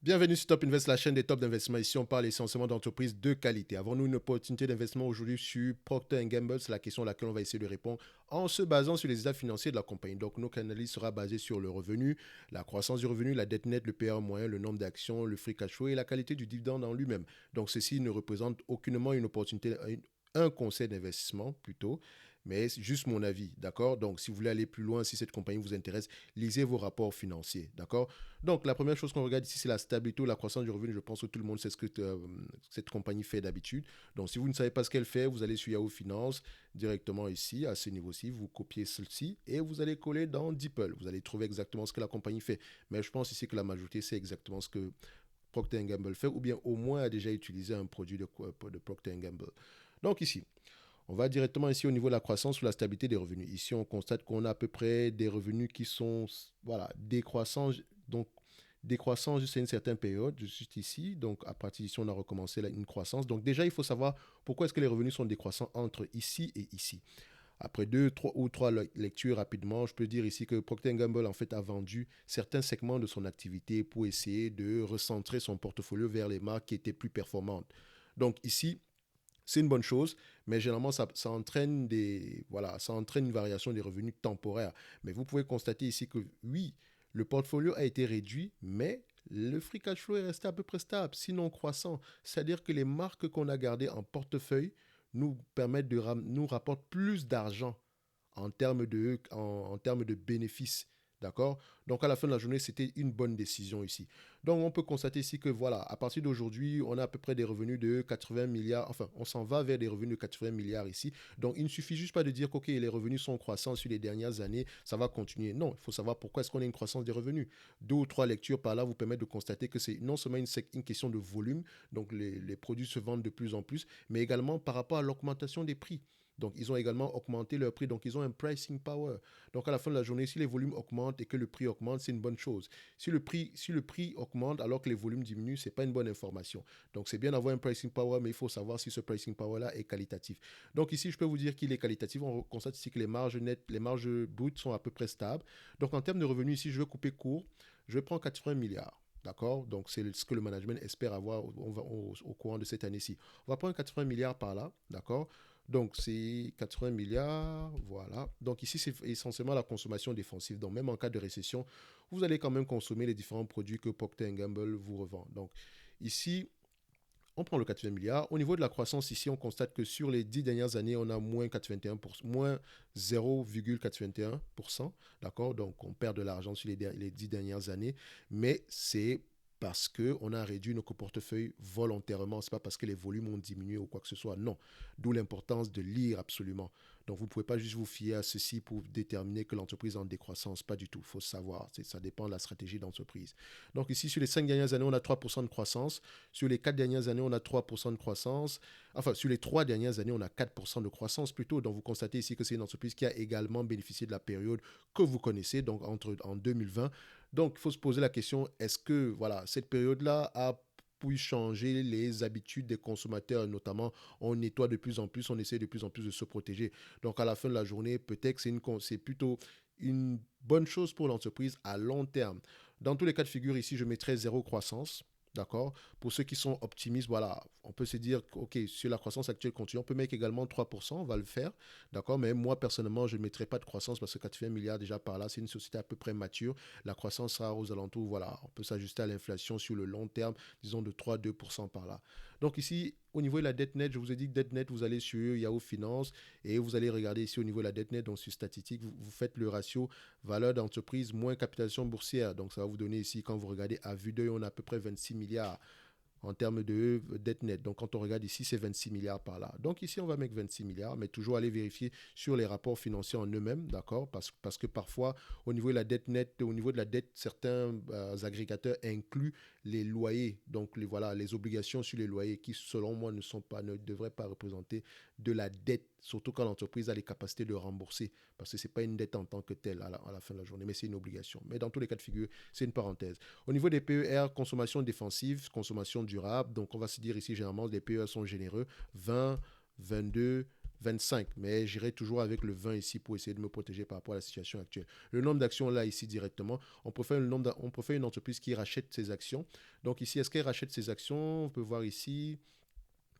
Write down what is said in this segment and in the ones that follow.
Bienvenue sur Top Invest, la chaîne des tops d'investissement. Ici, on parle essentiellement d'entreprises de qualité. Avons-nous une opportunité d'investissement aujourd'hui sur Procter Gamble? C'est la question à laquelle on va essayer de répondre en se basant sur les états financiers de la compagnie. Donc, notre analyse sera basée sur le revenu, la croissance du revenu, la dette nette, le PR moyen, le nombre d'actions, le free cash flow et la qualité du dividende en lui-même. Donc, ceci ne représente aucunement une opportunité, un conseil d'investissement plutôt, mais c'est juste mon avis, d'accord? Donc, si vous voulez aller plus loin, si cette compagnie vous intéresse, lisez vos rapports financiers, d'accord? Donc, la première chose qu'on regarde ici, c'est la stabilité ou la croissance du revenu. Je pense que tout le monde sait ce que cette compagnie fait d'habitude. Donc, si vous ne savez pas ce qu'elle fait, vous allez sur Yahoo Finance directement ici, à ce niveau-ci, vous copiez ceci et vous allez coller dans DeepL. Vous allez trouver exactement ce que la compagnie fait. Mais je pense ici que la majorité, c'est exactement ce que Procter Gamble fait, ou bien au moins a déjà utilisé un produit de Procter Gamble. Donc ici, on va directement ici au niveau de la croissance ou la stabilité des revenus. Ici, on constate qu'on a à peu près des revenus qui sont voilà, décroissants. Donc, décroissants jusqu'à une certaine période, juste ici. Donc, à partir d'ici, on a recommencé une croissance. Donc, déjà, il faut savoir pourquoi est-ce que les revenus sont décroissants entre ici et ici. Après trois lectures rapidement, je peux dire ici que Procter Gamble en fait a vendu certains segments de son activité pour essayer de recentrer son portfolio vers les marques qui étaient plus performantes. Donc ici, c'est une bonne chose, mais généralement, ça entraîne ça entraîne une variation des revenus temporaires. Mais vous pouvez constater ici que oui, le portfolio a été réduit, mais le free cash flow est resté à peu près stable, sinon croissant. C'est-à-dire que les marques qu'on a gardées en portefeuille nous permettent nous rapporter plus d'argent en termes de bénéfices. D'accord? Donc, à la fin de la journée, c'était une bonne décision ici. Donc, on peut constater ici que, voilà, à partir d'aujourd'hui, on a à peu près des revenus de 80 milliards. Enfin, on s'en va vers des revenus de 80 milliards ici. Donc, il ne suffit juste pas de dire que les revenus sont croissants sur les dernières années, ça va continuer. Non, il faut savoir pourquoi est-ce qu'on a une croissance des revenus. Deux ou trois lectures par là vous permettent de constater que c'est non seulement une question de volume, donc les produits se vendent de plus en plus, mais également par rapport à l'augmentation des prix. Donc, ils ont également augmenté leur prix. Donc, ils ont un pricing power. Donc, à la fin de la journée, si les volumes augmentent et que le prix augmente, c'est une bonne chose. Si le prix augmente alors que les volumes diminuent, ce n'est pas une bonne information. Donc, c'est bien d'avoir un pricing power, mais il faut savoir si ce pricing power-là est qualitatif. Donc, ici, je peux vous dire qu'il est qualitatif. On constate ici que les marges nettes, les marges brutes sont à peu près stables. Donc, en termes de revenus, ici, je vais couper court. Je prends 80 milliards. D'accord? Donc, c'est ce que le management espère avoir au courant de cette année-ci. On va prendre 80 milliards par là. D'accord? Donc, c'est 80 milliards, voilà. Donc, ici, c'est essentiellement la consommation défensive. Donc, même en cas de récession, vous allez quand même consommer les différents produits que Procter Gamble vous revend. Donc, ici, on prend le 80 milliards. Au niveau de la croissance, ici, on constate que sur les 10 dernières années, on a moins 81%, moins 0,81%. D'accord? Donc, on perd de l'argent sur les 10 dernières années. Mais c'est parce qu'on a réduit nos portefeuilles volontairement. Ce n'est pas parce que les volumes ont diminué ou quoi que ce soit. Non. D'où l'importance de lire absolument. Donc, vous ne pouvez pas juste vous fier à ceci pour déterminer que l'entreprise est en décroissance. Pas du tout. Il faut savoir. Ça dépend de la stratégie d'entreprise. Donc, ici, sur les 5 dernières années, on a 3% de croissance. Sur les 4 dernières années, on a 3% de croissance. Enfin, sur les 3 dernières années, on a 4% de croissance plutôt. Donc, vous constatez ici que c'est une entreprise qui a également bénéficié de la période que vous connaissez, donc en 2020. Donc, il faut se poser la question, est-ce que voilà, cette période-là a pu changer les habitudes des consommateurs, notamment on nettoie de plus en plus, on essaie de plus en plus de se protéger. Donc, à la fin de la journée, peut-être que c'est plutôt une bonne chose pour l'entreprise à long terme. Dans tous les cas de figure, ici, je mettrai zéro croissance. D'accord? Pour ceux qui sont optimistes, voilà, on peut se dire, OK, si la croissance actuelle continue, on peut mettre également 3%, on va le faire. D'accord? Mais moi, personnellement, je ne mettrai pas de croissance parce que 80 milliards déjà par là, c'est une société à peu près mature. La croissance sera aux alentours, voilà, on peut s'ajuster à l'inflation sur le long terme, disons de 3-2% par là. Donc ici, au niveau de la dette nette, je vous ai dit que dette nette, vous allez sur Yahoo Finance et vous allez regarder ici au niveau de la dette nette, donc sur statistique, vous faites le ratio valeur d'entreprise moins capitalisation boursière. Donc ça va vous donner ici, quand vous regardez à vue d'œil, on a à peu près 26 milliards en termes de dette nette. Donc, quand on regarde ici, c'est 26 milliards par là. Donc, ici, on va mettre 26 milliards, mais toujours aller vérifier sur les rapports financiers en eux-mêmes, d'accord? Parce que parfois, au niveau de la dette nette, au niveau de la dette, certains agrégateurs incluent les loyers. Donc, voilà, les obligations sur les loyers qui, selon moi, ne devraient pas représenter de la dette, surtout quand l'entreprise a les capacités de rembourser, parce que ce n'est pas une dette en tant que telle à la fin de la journée, mais c'est une obligation. Mais dans tous les cas de figure, c'est une parenthèse. Au niveau des PER, consommation défensive, consommation durable, donc on va se dire ici, généralement, les PER sont généreux, 20, 22, 25, mais j'irai toujours avec le 20 ici pour essayer de me protéger par rapport à la situation actuelle. Le nombre d'actions là ici directement, on préfère une entreprise qui rachète ses actions. Donc ici, est-ce qu'elle rachète ses actions? On peut voir ici,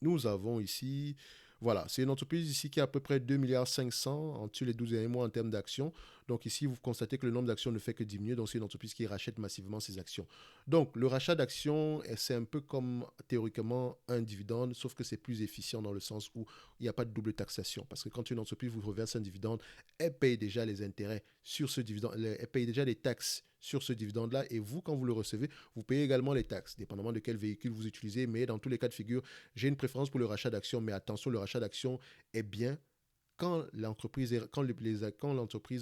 nous avons ici, voilà, c'est une entreprise ici qui a à peu près 2,5 milliards sur les 12 derniers mois en termes d'actions. Donc ici, vous constatez que le nombre d'actions ne fait que diminuer. Donc c'est une entreprise qui rachète massivement ses actions. Donc le rachat d'actions, c'est un peu comme théoriquement un dividende, sauf que c'est plus efficient dans le sens où il n'y a pas de double taxation. Parce que quand une entreprise vous reverse un dividende, elle paye déjà les intérêts sur ce dividende, elle paye déjà les taxes sur ce dividende-là. Et vous, quand vous le recevez, vous payez également les taxes, dépendamment de quel véhicule vous utilisez. Mais dans tous les cas de figure, j'ai une préférence pour le rachat d'actions, mais attention, le rachat d'actions est bien quand l'entreprise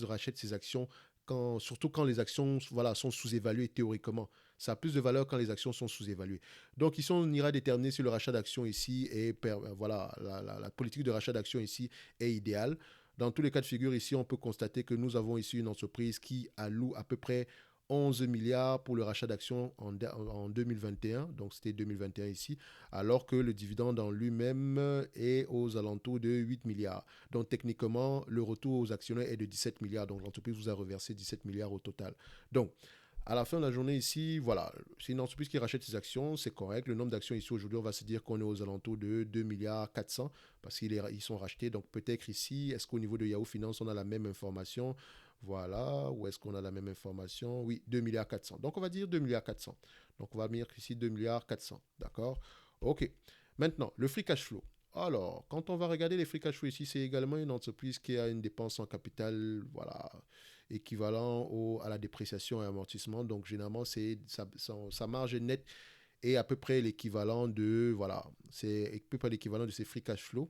rachète ses actions, surtout quand les actions voilà, sont sous-évaluées théoriquement. Ça a plus de valeur quand les actions sont sous-évaluées. Donc ici, on ira déterminer si le rachat d'actions ici est, voilà, la politique de rachat d'actions ici est idéale. Dans tous les cas de figure, ici, on peut constater que nous avons ici une entreprise qui alloue à peu près 11 milliards pour le rachat d'actions en 2021, donc c'était 2021 ici, alors que le dividende en lui-même est aux alentours de 8 milliards. Donc techniquement, le retour aux actionnaires est de 17 milliards, donc l'entreprise vous a reversé 17 milliards au total. Donc, à la fin de la journée ici, voilà, c'est une entreprise qui rachète ses actions, c'est correct. Le nombre d'actions ici aujourd'hui, on va se dire qu'on est aux alentours de 2 milliards 400 parce qu'ils sont rachetés. Donc peut-être ici, est-ce qu'au niveau de Yahoo Finance, on a la même information? Voilà, où est-ce qu'on a la même information? Oui, 2 milliards 400. Donc on va dire 2 milliards 400. Donc on va mettre ici 2 milliards 400. D'accord? Ok. Maintenant, le free cash flow. Alors, quand on va regarder les free cash flow ici, c'est également une entreprise qui a une dépense en capital, voilà, équivalent à la dépréciation et amortissement. Donc, généralement, sa marge nette est à peu près l'équivalent de, voilà, c'est à peu près l'équivalent de ses free cash flow.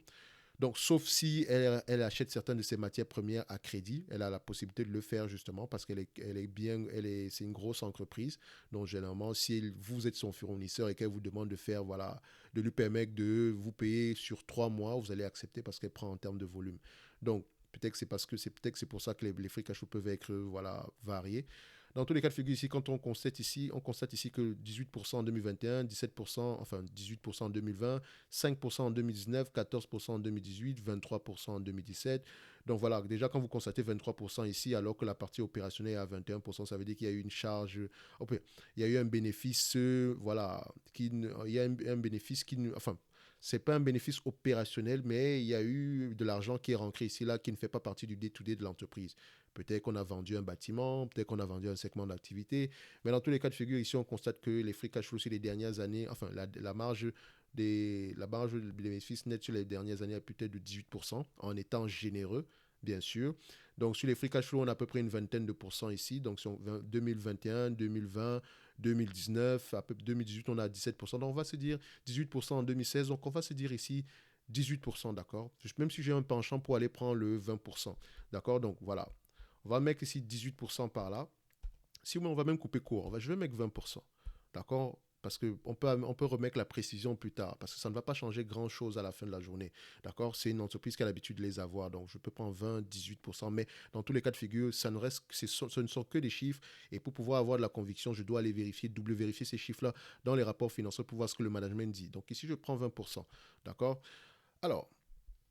Donc, sauf si elle achète certaines de ses matières premières à crédit, elle a la possibilité de le faire justement parce c'est une grosse entreprise. Donc, généralement, si vous êtes son fournisseur et qu'elle vous demande de faire, voilà, de lui permettre de vous payer sur 3 mois, vous allez accepter parce qu'elle prend en termes de volume. Donc, peut-être que c'est pour ça que les free cash flow peuvent être, voilà, variés. Dans tous les cas de figure ici, quand on constate ici que 18% en 2021, 17%, enfin 18% en 2020, 5% en 2019, 14% en 2018, 23% en 2017. Donc voilà, déjà quand vous constatez 23% ici, alors que la partie opérationnelle est à 21%, ça veut dire qu'il y a eu une charge, il y a eu un bénéfice, voilà, il y a un bénéfice enfin, c'est pas un bénéfice opérationnel, mais il y a eu de l'argent qui est rentré ici, là, qui ne fait pas partie du day-to-day de l'entreprise. Peut-être qu'on a vendu un bâtiment, peut-être qu'on a vendu un segment d'activité. Mais dans tous les cas de figure, ici, on constate que les free cash flow sur les dernières années, enfin, la marge de bénéfice net sur les dernières années a pu être de 18%, en étant généreux, bien sûr. Donc, sur les free cash flow, on a à peu près une vingtaine de pourcents ici. Donc, sur 2021, 2020, 2019, à peu 2018, on a 17%. Donc, on va se dire 18% en 2016. Donc, on va se dire ici 18%, d'accord? Même si j'ai un penchant pour aller prendre le 20%, d'accord? Donc, voilà. On va mettre ici 18% par là. Si on va même couper court, je vais mettre 20%. D'accord? Parce qu'on peut remettre la précision plus tard, parce que ça ne va pas changer grand-chose à la fin de la journée. D'accord? C'est une entreprise qui a l'habitude de les avoir, donc je peux prendre 20, 18%, mais dans tous les cas de figure, ce ne sont que des chiffres, et pour pouvoir avoir de la conviction, je dois aller vérifier, double vérifier ces chiffres-là dans les rapports financiers pour voir ce que le management dit. Donc ici, je prends 20%. D'accord? Alors,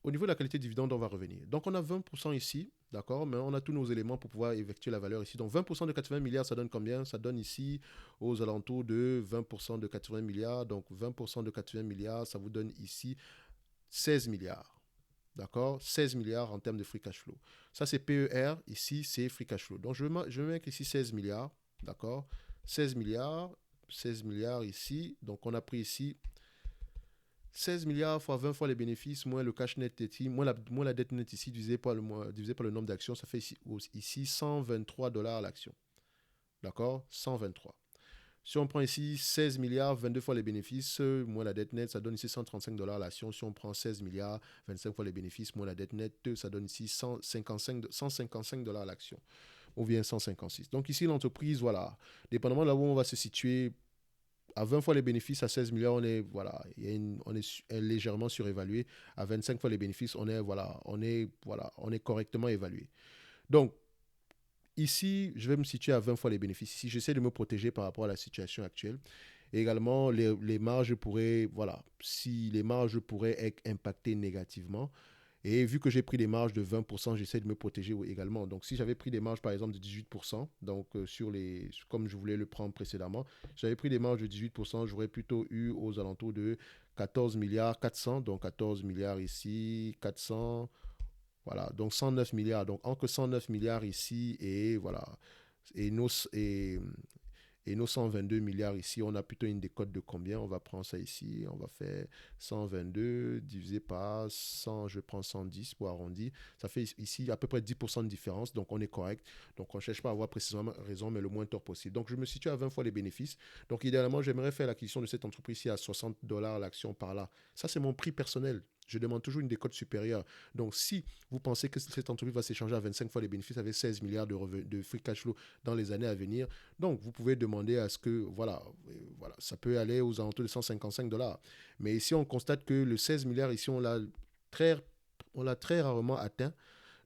au niveau de la qualité de dividende, on va revenir. Donc, on a 20% ici, d'accord, mais on a tous nos éléments pour pouvoir effectuer la valeur ici. Donc, 20% de 80 milliards, ça donne combien? Ça donne ici aux alentours de 20% de 80 milliards. Donc, 20% de 80 milliards, ça vous donne ici 16 milliards. D'accord? 16 milliards en termes de free cash flow. Ça, c'est PER. Ici, c'est free cash flow. Donc, je vais mettre ici 16 milliards. D'accord? 16 milliards. 16 milliards ici. Donc, on a pris ici 16 milliards fois 20 fois les bénéfices, moins le cash net ici, moins la dette nette ici, divisé par le nombre d'actions, ça fait ici 123 dollars l'action. D'accord? 123. Si on prend ici 16 milliards, 22 fois les bénéfices, moins la dette nette, ça donne ici 135 dollars l'action. Si on prend 16 milliards, 25 fois les bénéfices, moins la dette nette, ça donne ici 155 dollars l'action. Ou bien 156. Donc ici, l'entreprise, voilà, dépendamment de là où on va se situer, à 20 fois les bénéfices, à 16 milliards, on est légèrement surévalué. À 25 fois les bénéfices, on est correctement évalué. Donc, ici, je vais me situer à 20 fois les bénéfices. Ici, j'essaie de me protéger par rapport à la situation actuelle. Et également, les marges pourraient, voilà, si les marges pourraient être impactées négativement. Et vu que j'ai pris des marges de 20%, j'essaie de me protéger également. Donc, si j'avais pris des marges, par exemple, de 18%, donc comme je voulais le prendre précédemment, j'avais pris des marges de 18%, j'aurais plutôt eu aux alentours de 14 milliards 400, donc 14 milliards ici, 400, voilà, donc 109 milliards. Donc, entre 109 milliards ici et voilà, et nos, et, et nos 122 milliards ici, on a plutôt une décote de combien? On va prendre ça ici, on va faire 122 divisé par 100, je prends 110 pour arrondir. Ça fait ici à peu près 10% de différence, donc on est correct. Donc on ne cherche pas à avoir précisément raison, mais le moins tort possible. Donc je me situe à 20 fois les bénéfices. Donc idéalement, j'aimerais faire l'acquisition de cette entreprise ici à 60 dollars l'action par là. Ça, c'est mon prix personnel. Je demande toujours une décote supérieure. Donc, si vous pensez que cette entreprise va s'échanger à 25 fois les bénéfices avec 16 milliards de free cash flow dans les années à venir, donc vous pouvez demander à ce que, voilà, ça peut aller aux alentours de 155 dollars. Mais ici, on constate que le 16 milliards, ici, très, on l'a très rarement atteint.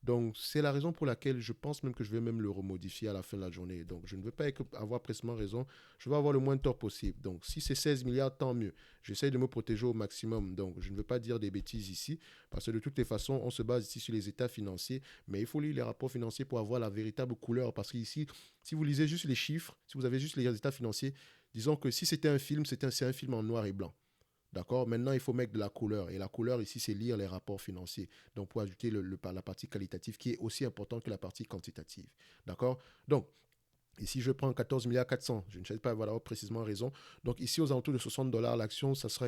Donc, c'est la raison pour laquelle je pense même que je vais même le remodifier à la fin de la journée. Donc, je ne veux pas avoir précisément raison. Je veux avoir le moins de tort possible. Donc, si c'est 16 milliards, tant mieux. J'essaie de me protéger au maximum. Donc, je ne veux pas dire des bêtises ici, parce que de toutes les façons, on se base ici sur les états financiers. Mais il faut lire les rapports financiers pour avoir la véritable couleur. Parce qu'ici, si vous lisez juste les chiffres, si vous avez juste les états financiers, disons que si c'était un film, c'est un film en noir et blanc. D'accord. Maintenant, il faut mettre de la couleur. Et la couleur, ici, c'est lire les rapports financiers. Donc, pour ajouter la partie qualitative qui est aussi importante que la partie quantitative. D'accord. Donc, ici, je prends 14 milliards 400. Je ne sais pas avoir précisément raison. Donc, ici, aux alentours de 60 dollars l'action, ça sera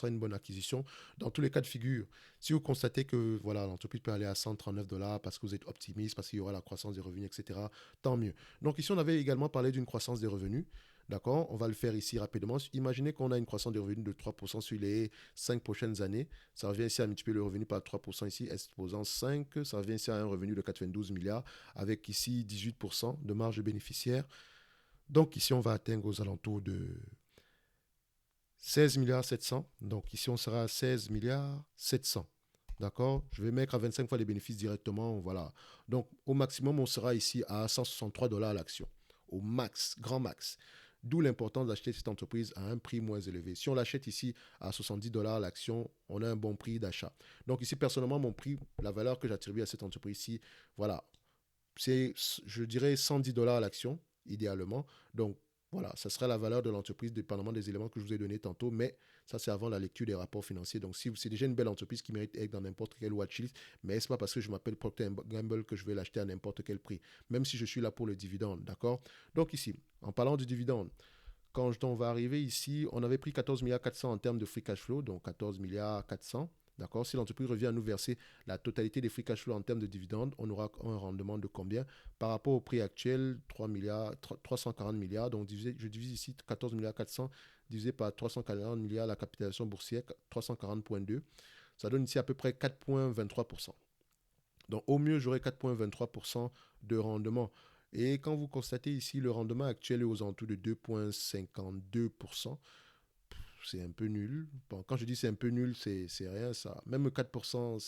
une bonne acquisition. Dans tous les cas de figure, si vous constatez que voilà, l'entreprise peut aller à 139 dollars parce que vous êtes optimiste, parce qu'il y aura la croissance des revenus, etc., tant mieux. Donc, ici, on avait également parlé d'une croissance des revenus. D'accord. On va le faire ici rapidement. Imaginez qu'on a une croissance des revenus de 3% sur les 5 prochaines années. Ça revient ici à multiplier le revenu par 3% ici, exposant 5. Ça revient ici à un revenu de 92 milliards avec ici 18% de marge bénéficiaire. Donc ici, on va atteindre aux alentours de 16 milliards 700. Donc ici, on sera à 16 milliards 700. D'accord. Je vais mettre à 25 fois les bénéfices directement. Voilà. Donc au maximum, on sera ici à 163 dollars l'action. Au max, grand max. D'où l'importance d'acheter cette entreprise à un prix moins élevé. Si on l'achète ici à 70 dollars l'action, on a un bon prix d'achat. Donc ici, personnellement, mon prix, la valeur que j'attribue à cette entreprise ici, voilà, c'est, je dirais, 110 dollars l'action, idéalement. Donc, voilà, ça sera la valeur de l'entreprise, dépendamment des éléments que je vous ai donnés tantôt, mais ça, c'est avant la lecture des rapports financiers. Donc, si c'est déjà une belle entreprise qui mérite d'être dans n'importe quel watchlist, mais ce n'est pas parce que je m'appelle Procter Gamble que je vais l'acheter à n'importe quel prix, même si je suis là pour le dividende, d'accord? Donc, ici, en parlant du dividende, quand on va arriver ici, on avait pris 14 milliards 400 en termes de free cash flow, donc 14 milliards 400. D'accord. Si l'entreprise revient à nous verser la totalité des free cash flow en termes de dividendes, on aura un rendement de combien? Par rapport au prix actuel, 3 milliards, 340 milliards. Donc, je divise ici 14 milliards 400 divisé par 340 milliards, la capitalisation boursière, 340,2. Ça donne ici à peu près 4,23%. Donc, au mieux, j'aurai 4,23% de rendement. Et quand vous constatez ici, le rendement actuel est aux alentours de 2,52%. C'est un peu nul. Bon, quand je dis c'est un peu nul, c'est rien ça. Même 4%,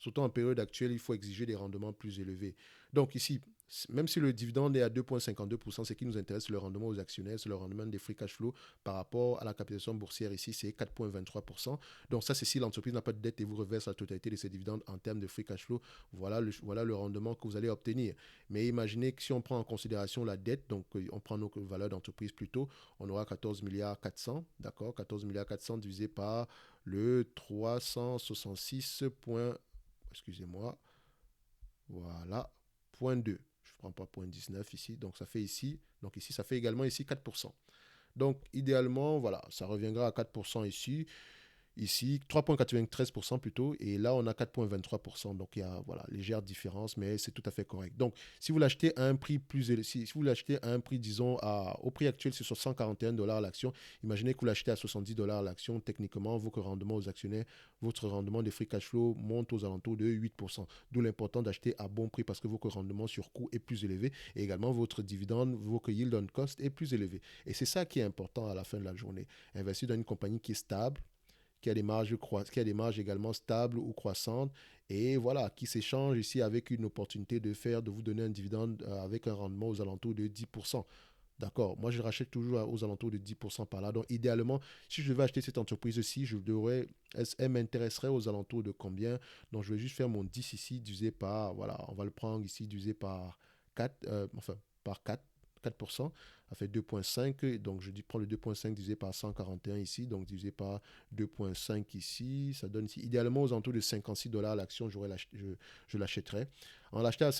surtout en période actuelle, il faut exiger des rendements plus élevés. Donc ici, même si le dividende est à 2,52%, ce qui nous intéresse, c'est le rendement aux actionnaires, c'est le rendement des free cash flow par rapport à la capitalisation boursière ici, c'est 4,23%. Donc ça, c'est si l'entreprise n'a pas de dette et vous reverse la totalité de ses dividendes en termes de free cash flow, voilà le rendement que vous allez obtenir. Mais imaginez que si on prend en considération la dette, donc on prend nos valeurs d'entreprise plutôt, on aura 14 milliards 400, d'accord, 14 milliards 400 divisé par le 366 excusez-moi, voilà, point 2. Je ne prends pas point 19 ici, donc ça fait ici, donc ici ça fait également ici 4%. Donc idéalement, voilà, ça reviendra à 4% ici. Ici, 3,93% plutôt, et là, on a 4,23%. Donc, il y a voilà, légère différence, mais c'est tout à fait correct. Donc, si vous l'achetez à un prix plus élevé, si vous l'achetez à un prix, disons, au prix actuel, c'est sur 141 dollars l'action. Imaginez que vous l'achetez à 70 dollars l'action. Techniquement, votre rendement aux actionnaires, votre rendement des free cash flow monte aux alentours de 8%. D'où l'important d'acheter à bon prix parce que votre rendement sur coût est plus élevé et également votre dividende, votre yield on cost est plus élevé. Et c'est ça qui est important à la fin de la journée. Investir dans une compagnie qui est stable, qui a des marges également stables ou croissantes, et voilà, qui s'échange ici avec une opportunité de vous donner un dividende avec un rendement aux alentours de 10%. D'accord. Moi, je rachète toujours aux alentours de 10% par là. Donc, idéalement, si je devais acheter cette entreprise-ci, elle m'intéresserait aux alentours de combien? Donc, je vais juste faire mon 10 ici, divisé par, voilà, on va le prendre ici, divisé par 4, enfin, par 4%, ça fait 2,5. Donc, prends le 2,5 divisé par 141 ici, donc divisé par 2,5 ici, ça donne ici, idéalement aux alentours de 56 dollars l'action, je l'achèterais. En l'achetant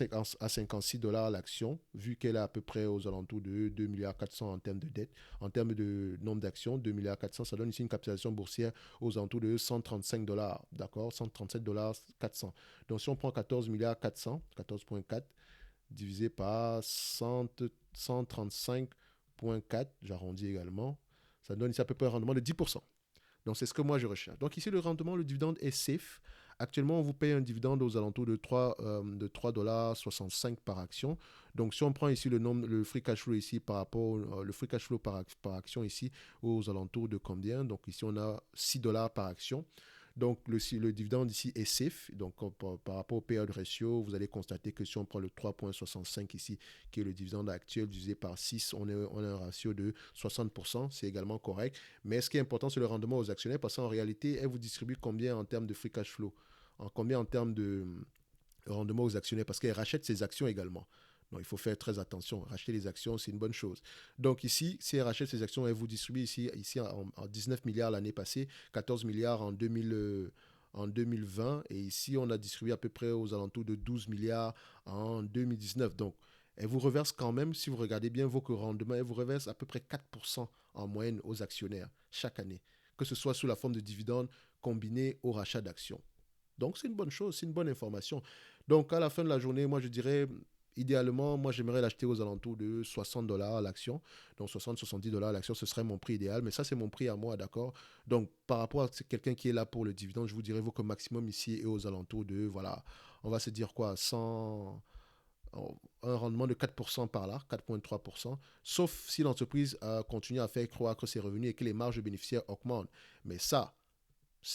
à 56 dollars l'action, vu qu'elle est à peu près aux alentours de 2 milliards 400 en termes de dette, en termes de nombre d'actions, 2 milliards 400, ça donne ici une capitalisation boursière aux alentours de 135 dollars, d'accord, 137 dollars 400. Donc si on prend 14 milliards 400, 14,4 divisé par 135,4, j'arrondis également, ça donne ici à peu près un rendement de 10%. Donc, c'est ce que moi je recherche. Donc, ici, le rendement, le dividende est safe. Actuellement, on vous paye un dividende aux alentours de 3,65 $ par action. Donc, si on prend ici le free cash flow ici par rapport le free cash flow par action ici aux alentours de combien? Donc, ici, on a 6 dollars par action. Donc, le dividende ici est safe. Donc, par rapport au payout ratio, vous allez constater que si on prend le 3,65 ici, qui est le dividende actuel divisé par 6, on a un ratio de 60%. C'est également correct. Mais ce qui est important, c'est le rendement aux actionnaires parce qu'en réalité, elle vous distribue combien en termes de free cash flow, combien en termes de rendement aux actionnaires parce qu'elle rachète ses actions également. Donc, il faut faire très attention. Racheter les actions, c'est une bonne chose. Donc, ici, si elle rachète ses actions, elle vous distribue ici en 19 milliards l'année passée, 14 milliards en 2020. Et ici, on a distribué à peu près aux alentours de 12 milliards en 2019. Donc, elle vous reverse quand même, si vous regardez bien vos rendements, elle vous reverse à peu près 4% en moyenne aux actionnaires chaque année, que ce soit sous la forme de dividendes combinés au rachat d'actions. Donc, c'est une bonne chose, c'est une bonne information. Donc, à la fin de la journée, moi, je dirais, idéalement, moi, j'aimerais l'acheter aux alentours de 60 dollars l'action. Donc, 60-70 dollars l'action, ce serait mon prix idéal. Mais ça, c'est mon prix à moi, d'accord? Donc, par rapport à quelqu'un qui est là pour le dividende, je vous dirais, vaut que maximum ici est aux alentours de, voilà, on va se dire quoi, 100, un rendement de 4% par là, 4,3%, sauf si l'entreprise continue à faire croître ses revenus et que les marges bénéficiaires augmentent. Mais ça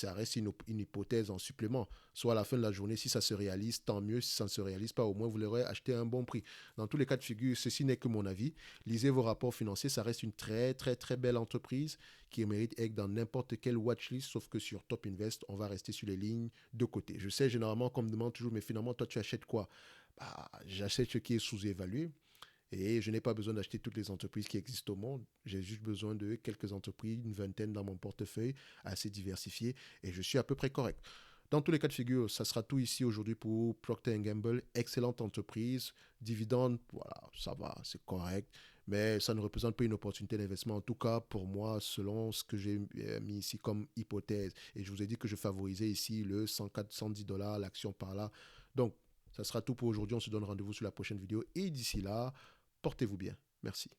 reste une hypothèse en supplément. Soit à la fin de la journée, si ça se réalise, tant mieux. Si ça ne se réalise pas, au moins vous l'aurez acheté à un bon prix. Dans tous les cas de figure, ceci n'est que mon avis. Lisez vos rapports financiers. Ça reste une très, très, très belle entreprise qui mérite être dans n'importe quelle watchlist, sauf que sur Top Invest, on va rester sur les lignes de côté. Je sais, généralement, qu'on me demande toujours, mais finalement, toi, tu achètes quoi? Bah, j'achète ce qui est sous-évalué. Et je n'ai pas besoin d'acheter toutes les entreprises qui existent au monde. J'ai juste besoin de quelques entreprises, une vingtaine dans mon portefeuille, assez diversifié, et je suis à peu près correct. Dans tous les cas de figure, ça sera tout ici aujourd'hui pour Procter Gamble. Excellente entreprise. Dividende, voilà, ça va, c'est correct. Mais ça ne représente pas une opportunité d'investissement. En tout cas, pour moi, selon ce que j'ai mis ici comme hypothèse. Et je vous ai dit que je favorisais ici le 104, 110 dollars l'action par là. Donc, ça sera tout pour aujourd'hui. On se donne rendez-vous sur la prochaine vidéo. Et d'ici là, portez-vous bien. Merci.